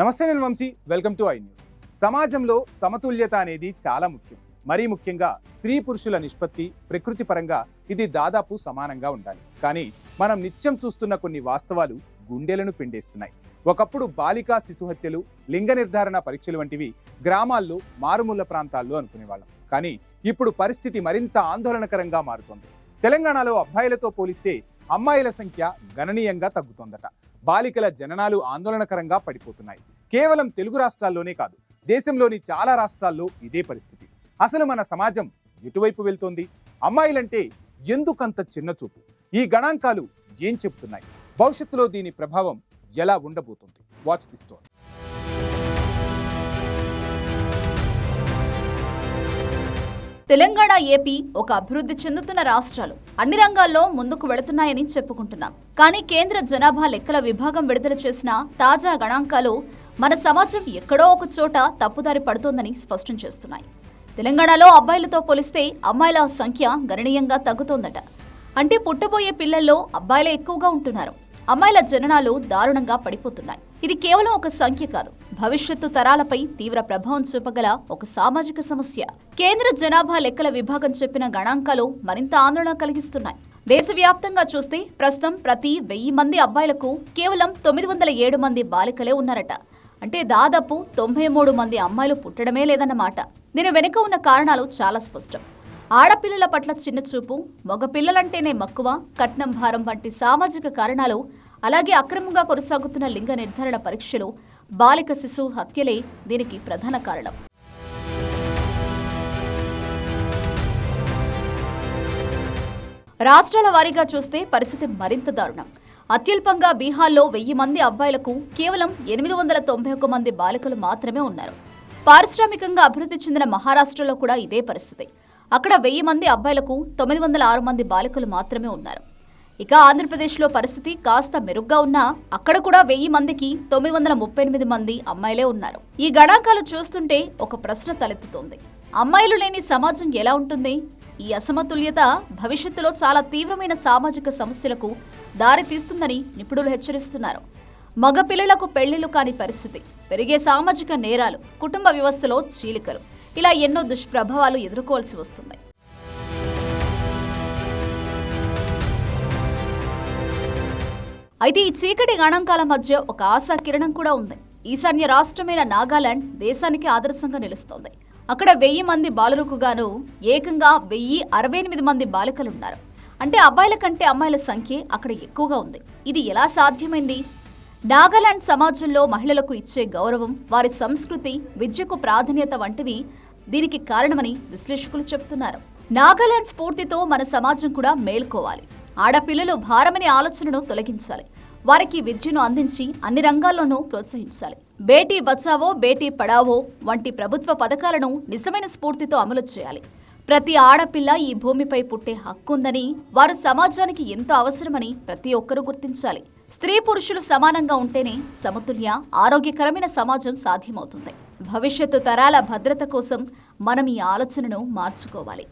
నమస్తే, నేను Vamshi. Welcome to i News. సమాజంలో సమతుల్యత అనేది చాలా ముఖ్యం. మరీ ముఖ్యంగా స్త్రీ పురుషుల నిష్పత్తి ప్రకృతి పరంగా ఇది దాదాపు సమానంగా ఉండాలి. కానీ మనం నిత్యం చూస్తున్న కొన్ని వాస్తవాలు గుండెలను పిండేస్తున్నాయి. ఒకప్పుడు బాలికా శిశు హత్యలు, లింగ నిర్ధారణ పరీక్షలు వంటివి గ్రామాల్లో, మారుమూల ప్రాంతాల్లో అనుకునేవాళ్ళం. కానీ ఇప్పుడు పరిస్థితి మరింత ఆందోళనకరంగా మారుతోంది. తెలంగాణలో అబ్బాయిలతో పోలిస్తే అమ్మాయిల సంఖ్య గణనీయంగా తగ్గుతోందట. బాలికల జననాలు ఆందోళనకరంగా పడిపోతున్నాయి. కేవలం తెలుగు రాష్ట్రాల్లోనే కాదు, దేశంలోని చాలా రాష్ట్రాల్లో ఇదే పరిస్థితి. అసలు మన సమాజం ఎటువైపు వెళ్తోంది? అమ్మాయిలంటే ఎందుకంత చిన్న చూపు? ఈ గణాంకాలు ఏం చెప్తున్నాయి? భవిష్యత్తులో దీని ప్రభావం ఎలా ఉండబోతుంది? Watch the story. Telangana, AP ఒక అభివృద్ధి చెందుతున్న రాష్ట్రాలు. అన్ని రంగాల్లో ముందుకు వెళుతున్నాయని చెప్పుకుంటున్నాం. కానీ కేంద్ర జనాభా లెక్కల విభాగం విడుదల చేసిన తాజా గణాంకాలు మన సమాజం ఎక్కడో ఒక చోట తప్పుదారి పడుతోందని స్పష్టం చేస్తున్నాయి. తెలంగాణలో అబ్బాయిలతో పోలిస్తే అమ్మాయిల సంఖ్య గణనీయంగా తగ్గుతోందట. అంటే పుట్టబోయే పిల్లల్లో అబ్బాయిలే ఎక్కువగా ఉంటున్నారు. అమ్మాయిల జననాలు దారుణంగా పడిపోతున్నాయి. ఇది కేవలం ఒక సంఖ్య కాదు, భవిష్యత్తు తరాలపై తీవ్ర ప్రభావం చూపగల ఒక సామాజిక సమస్య. కేంద్ర జనాభా లెక్కల విభాగం చెప్పిన గణాంకాలు మరింత ఆందోళన కలిగిస్తున్నాయి. దేశవ్యాప్తంగా చూస్తే ప్రస్తుతం ప్రతి 1000 మంది అబ్బాయిలకు కేవలం 907 మంది బాలికలే ఉన్నారట. అంటే దాదాపు 93 మంది అమ్మాయిలు పుట్టడమే లేదన్నమాట. దీని వెనుక ఉన్న కారణాలు చాలా స్పష్టం. ఆడపిల్లల పట్ల చిన్న చూపు, మగపిల్లలంటేనే మక్కువ, కట్నం భారం వంటి సామాజిక కారణాలు, అలాగే అక్రమంగా కొనసాగుతున్న లింగ నిర్ధారణ పరీక్షలు, బాలిక శిశు హత్యలే దీనికి ప్రధాన కారణం. రాష్ట్రాల వారీగా చూస్తే పరిస్థితి మరింత దారుణం. అత్యల్పంగా బీహార్లో 1000 మంది అబ్బాయిలకు కేవలం 891 మంది బాలికలు మాత్రమే ఉన్నారు. పారిశ్రామికంగా అభివృద్ధి చెందిన మహారాష్ట్రలో కూడా ఇదే పరిస్థితి. అక్కడ 1000 మంది అబ్బాయిలకు 906 మంది బాలికలు మాత్రమే ఉన్నారు. ఇక ఆంధ్రప్రదేశ్లో పరిస్థితి కాస్త మెరుగ్గా ఉన్నా అక్కడ కూడా 1000 మందికి 938 మంది అమ్మాయిలే ఉన్నారు. ఈ గణాంకాలు చూస్తుంటే ఒక ప్రశ్న తలెత్తుతోంది. అమ్మాయిలు లేని సమాజం ఎలా ఉంటుంది? ఈ అసమతుల్యత భవిష్యత్తులో చాలా తీవ్రమైన సామాజిక సమస్యలకు దారి తీస్తుందని నిపుణులు హెచ్చరిస్తున్నారు. మగ పిల్లలకు పెళ్లిళ్లు కాని పరిస్థితి, పెరిగే సామాజిక నేరాలు, కుటుంబ వ్యవస్థలో చీలికలు, ఇలా ఎన్నో దుష్ప్రభావాలు ఎదుర్కోవాల్సి వస్తుంది. అయితే ఈ చీకటి గణాంకాల మధ్య ఒక ఆశా కిరణం కూడా ఉంది. ఈశాన్య రాష్ట్రమైన నాగాలాండ్ దేశానికి ఆదర్శంగా నిలుస్తోంది. అక్కడ 1000 మంది బాలులకు గాను ఏకంగా 1068 మంది బాలికలున్నారు. అంటే అబ్బాయిల కంటే అమ్మాయిల సంఖ్య అక్కడ ఎక్కువగా ఉంది. ఇది ఎలా సాధ్యమైంది? నాగాలాండ్ సమాజంలో మహిళలకు ఇచ్చే గౌరవం, వారి సంస్కృతి, విద్యకు ప్రాధాన్యత వంటివి దీనికి కారణమని విశ్లేషకులు చెబుతున్నారు. నాగాలాండ్ స్ఫూర్తితో మన సమాజం కూడా మేల్కోవాలి. ఆడపిల్లలు భారమనే ఆలోచనను తొలగించాలి. వారికి విద్యను అందించి అన్ని రంగాల్లోనూ ప్రోత్సహించాలి. బేటీ బచావో, బేటీ పడావో వంటి ప్రభుత్వ పథకాలను నిజమైన స్ఫూర్తితో అమలు చేయాలి. ప్రతి ఆడపిల్ల ఈ భూమిపై పుట్టే హక్కుందని, వారు సమాజానికి ఎంతో అవసరమని ప్రతి ఒక్కరూ గుర్తించాలి. స్త్రీ పురుషులు సమానంగా ఉంటేనే సమతుల్య, ఆరోగ్యకరమైన సమాజం సాధ్యమవుతుంది. భవిష్యత్తు తరాల భద్రత కోసం మనం ఈ ఆలోచనను మార్చుకోవాలి.